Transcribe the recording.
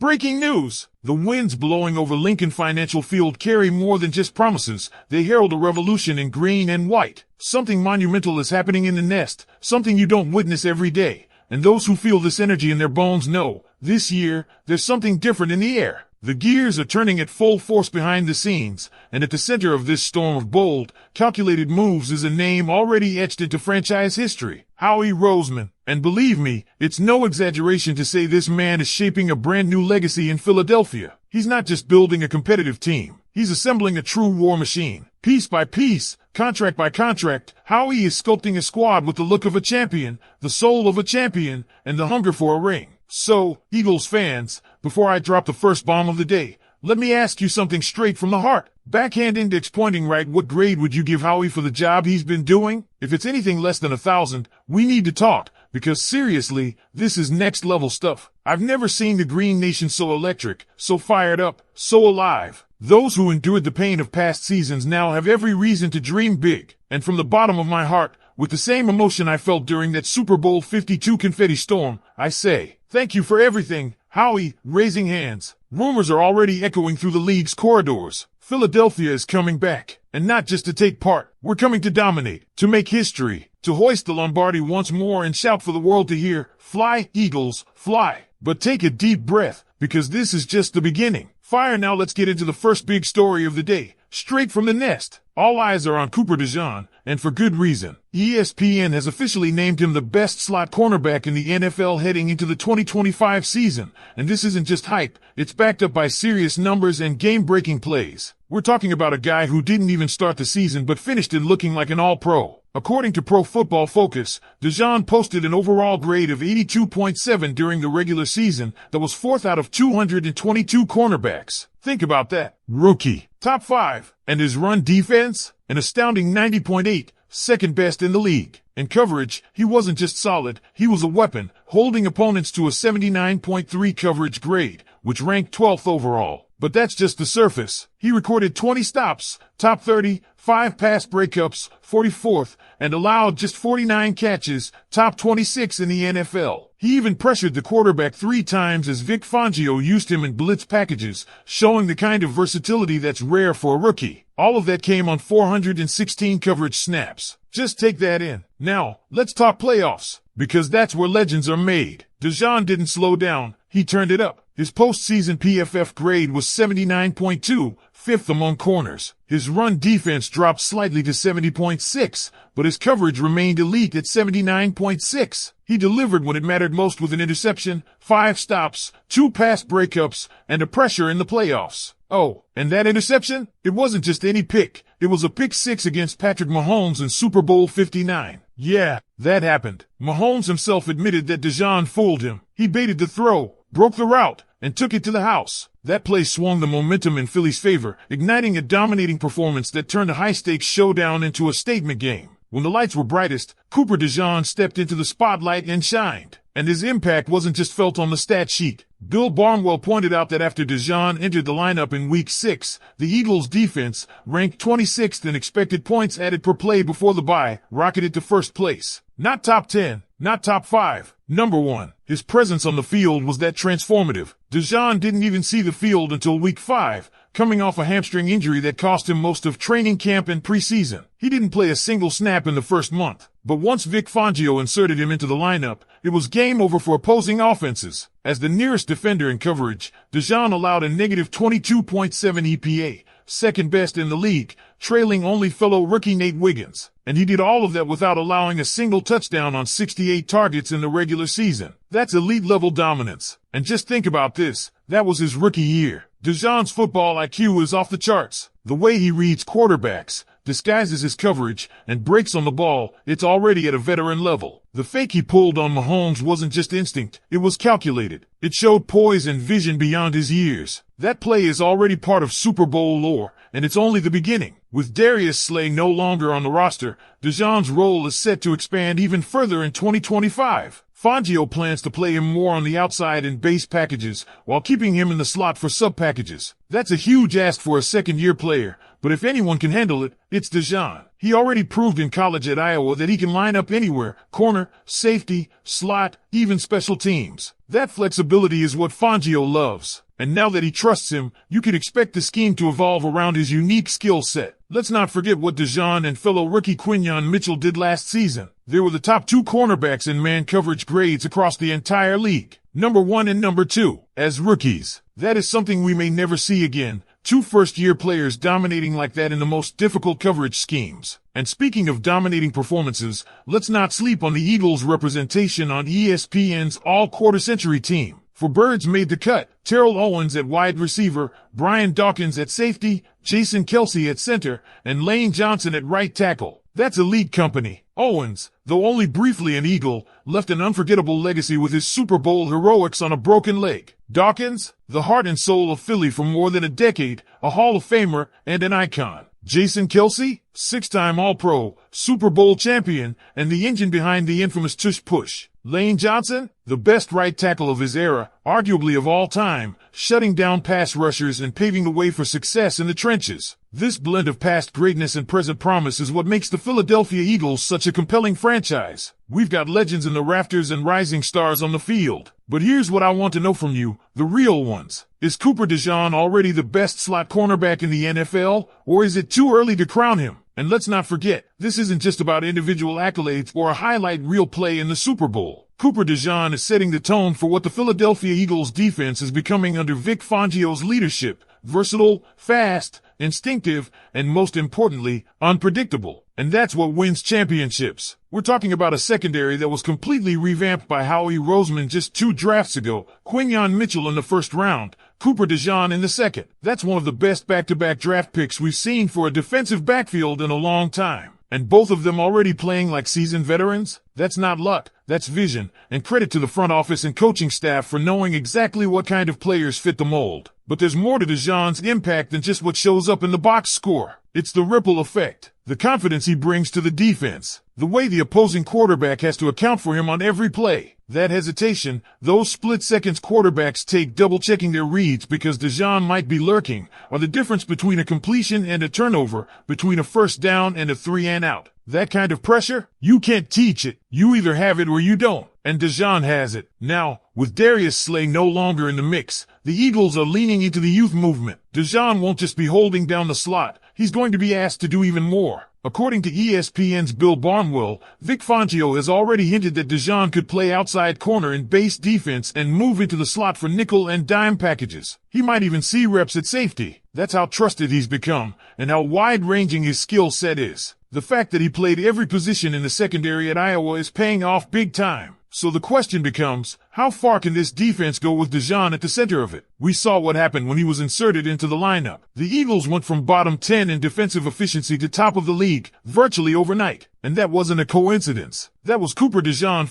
Breaking news! The winds blowing over Lincoln Financial Field carry more than just promises. They herald a revolution in green and white. Something monumental is happening in the nest, something you don't witness every day. And those who feel this energy in their bones know, this year, there's something different in the air. The gears are turning at full force behind the scenes, and at the center of this storm of bold, calculated moves is a name already etched into franchise history, Howie Roseman. And believe me, it's no exaggeration to say this man is shaping a brand new legacy in Philadelphia. He's not just building a competitive team. He's assembling a true war machine. Piece by piece, contract by contract, Howie is sculpting a squad with the look of a champion, the soul of a champion, and the hunger for a ring. So, Eagles fans, before I drop the first bomb of the day, let me ask you something straight from the heart. Backhand index pointing right, what grade would you give Howie for the job he's been doing? If it's anything less than 1,000, we need to talk, because seriously, this is next level stuff. I've never seen the Green Nation so electric, so fired up, so alive. Those who endured the pain of past seasons now have every reason to dream big. And from the bottom of my heart, with the same emotion I felt during that Super Bowl 52 confetti storm, I say, thank you for everything, Howie. Raising hands. Rumors are already echoing through the league's corridors. Philadelphia is coming back, and not just to take part. We're coming to dominate, to make history, to hoist the Lombardi once more and shout for the world to hear, fly, Eagles, fly. But take a deep breath, because this is just the beginning. Fire. Now let's get into the first big story of the day, straight from the nest. All eyes are on Cooper DeJean, and for good reason. ESPN has officially named him the best slot cornerback in the NFL heading into the 2025 season. And this isn't just hype, it's backed up by serious numbers and game-breaking plays. We're talking about a guy who didn't even start the season but finished it looking like an all-pro. According to Pro Football Focus, DeJean posted an overall grade of 82.7 during the regular season that was fourth out of 222 cornerbacks. Think about that. Rookie. Top 5. And his run defense? An astounding 90.8, second best in the league. In coverage, he wasn't just solid, he was a weapon, holding opponents to a 79.3 coverage grade, which ranked 12th overall. But that's just the surface. He recorded 20 stops, top 30, 5 pass breakups, 44th, and allowed just 49 catches, top 26 in the NFL. He even pressured the quarterback 3 times as Vic Fangio used him in blitz packages, showing the kind of versatility that's rare for a rookie. All of that came on 416 coverage snaps. Just take that in. Now, let's talk playoffs, because that's where legends are made. DeJean didn't slow down, he turned it up. His postseason PFF grade was 79.2, fifth among corners. His run defense dropped slightly to 70.6, but his coverage remained elite at 79.6. He delivered when it mattered most with an interception, 5 stops, 2 pass breakups, and a pressure in the playoffs. Oh, and that interception? It wasn't just any pick. It was a pick 6 against Patrick Mahomes in Super Bowl 59. Yeah, that happened. Mahomes himself admitted that DeJean fooled him. He baited the throw, broke the route, and took it to the house. That play swung the momentum in Philly's favor, igniting a dominating performance that turned a high-stakes showdown into a statement game. When the lights were brightest, Cooper DeJean stepped into the spotlight and shined. And his impact wasn't just felt on the stat sheet. Bill Barnwell pointed out that after DeJean entered the lineup in Week 6, the Eagles' defense, ranked 26th in expected points added per play before the bye, rocketed to first place. Not top 10, not top 5. Number 1. His presence on the field was that transformative. DeJean didn't even see the field until Week 5, coming off a hamstring injury that cost him most of training camp and preseason. He didn't play a single snap in the first month. But once Vic Fangio inserted him into the lineup, it was game over for opposing offenses. As the nearest defender in coverage, DeJean allowed a negative 22.7 EPA, second best in the league, trailing only fellow rookie Nate Wiggins. And he did all of that without allowing a single touchdown on 68 targets in the regular season. That's elite-level dominance. And just think about this, that was his rookie year. DeJean's football IQ is off the charts. The way he reads quarterbacks, disguises his coverage, and breaks on the ball, it's already at a veteran level. The fake he pulled on Mahomes wasn't just instinct, it was calculated. It showed poise and vision beyond his years. That play is already part of Super Bowl lore, and it's only the beginning. With Darius Slay no longer on the roster, DeJean's role is set to expand even further in 2025. Fangio plans to play him more on the outside in base packages while keeping him in the slot for sub-packages. That's a huge ask for a second-year player, but if anyone can handle it, it's DeJean. He already proved in college at Iowa that he can line up anywhere, corner, safety, slot, even special teams. That flexibility is what Fangio loves. And now that he trusts him, you can expect the scheme to evolve around his unique skill set. Let's not forget what DeJean and fellow rookie Quinyon Mitchell did last season. They were the top 2 cornerbacks in man coverage grades across the entire league. Number 1 and number 2, as rookies. That is something we may never see again. 2 first-year players dominating like that in the most difficult coverage schemes. And speaking of dominating performances, let's not sleep on the Eagles' representation on ESPN's all-quarter-century team. For Birds made the cut, Terrell Owens at wide receiver, Brian Dawkins at safety, Jason Kelce at center, and Lane Johnson at right tackle. That's elite company. Owens, though only briefly an Eagle, left an unforgettable legacy with his Super Bowl heroics on a broken leg. Dawkins, the heart and soul of Philly for more than a decade, a Hall of Famer and an icon. Jason Kelce, 6-time All-Pro, Super Bowl champion, and the engine behind the infamous tush push. Lane Johnson, the best right tackle of his era, arguably of all time, shutting down pass rushers and paving the way for success in the trenches. This blend of past greatness and present promise is what makes the Philadelphia Eagles such a compelling franchise. We've got legends in the rafters and rising stars on the field. But here's what I want to know from you, the real ones. Is Cooper DeJean already the best slot cornerback in the NFL, or is it too early to crown him? And let's not forget, this isn't just about individual accolades or a highlight reel play in the Super Bowl. Cooper DeJean is setting the tone for what the Philadelphia Eagles defense is becoming under Vic Fangio's leadership. Versatile, fast, instinctive, and most importantly, unpredictable. And that's what wins championships. We're talking about a secondary that was completely revamped by Howie Roseman just 2 drafts ago. Quinyon Mitchell in the first round, Cooper DeJean in the second. That's one of the best back-to-back draft picks we've seen for a defensive backfield in a long time. And both of them already playing like seasoned veterans? That's not luck, that's vision, and credit to the front office and coaching staff for knowing exactly what kind of players fit the mold. But there's more to DeJean's impact than just what shows up in the box score. It's the ripple effect, the confidence he brings to the defense, the way the opposing quarterback has to account for him on every play. That hesitation, those split seconds quarterbacks take double-checking their reads because DeJean might be lurking, are the difference between a completion and a turnover, between a first down and a 3-and-out. That kind of pressure, you can't teach it. You either have it or you don't. And DeJean has it. Now, with Darius Slay no longer in the mix, the Eagles are leaning into the youth movement. DeJean won't just be holding down the slot. He's going to be asked to do even more. According to ESPN's Bill Barnwell, Vic Fangio has already hinted that DeJean could play outside corner in base defense and move into the slot for nickel and dime packages. He might even see reps at safety. That's how trusted he's become and how wide-ranging his skill set is. The fact that he played every position in the secondary at Iowa is paying off big time. So the question becomes, how far can this defense go with DeJean at the center of it? We saw what happened when he was inserted into the lineup. The Eagles went from bottom 10 in defensive efficiency to top of the league virtually overnight. And that wasn't a coincidence. That was Cooper DeJean